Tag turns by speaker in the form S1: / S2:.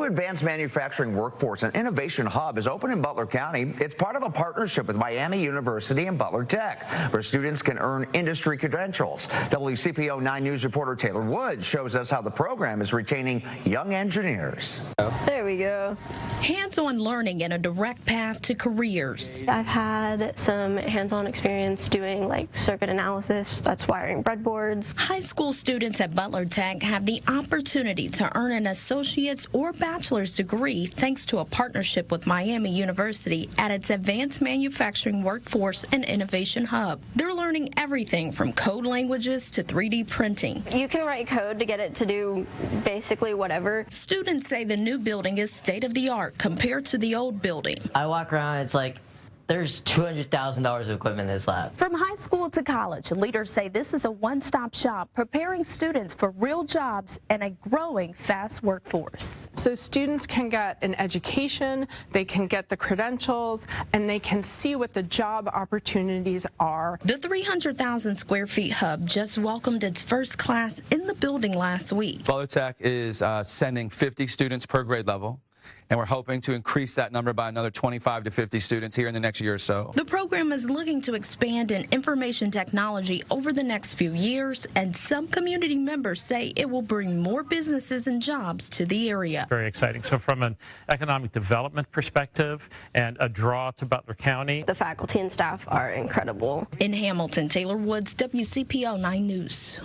S1: advanced manufacturing workforce and innovation hub is open in Butler County. It's part of a partnership with Miami University and Butler Tech, where students can earn industry credentials. WCPO 9 News reporter Taylor Woods shows us how the program is retaining young engineers.
S2: There we go.
S3: Hands-on learning and a direct path to careers.
S2: I've had some hands-on experience doing like circuit analysis, that's wiring breadboards.
S3: High school students at Butler Tech have the opportunity to earn an associate's or bachelor's degree thanks to a partnership with Miami University at its Advanced Manufacturing Workforce and Innovation Hub. They're learning everything from code languages to 3D printing.
S2: You can write code to get it to do basically whatever.
S3: Students say the new building is state-of-the-art compared to the old building.
S4: I walk around, it's like there's $200,000 of equipment in this lab.
S3: From high school to college, leaders say this is a one-stop shop preparing students for real jobs and a growing fast workforce.
S5: So students can get an education, they can get the credentials, and they can see what the job opportunities are.
S3: The 300,000 square feet hub just welcomed its first class in the building last week.
S6: Butler Tech is sending 50 students per grade level, and we're hoping to increase that number by another 25 to 50 students here in the next year or so.
S3: The program is looking to expand in information technology over the next few years, and some community members say it will bring more businesses and jobs to the area.
S7: Very exciting. So from an economic development perspective and a draw to Butler County.
S2: The faculty and staff are incredible.
S3: In Hamilton, Taylor Woods, WCPO 9 News.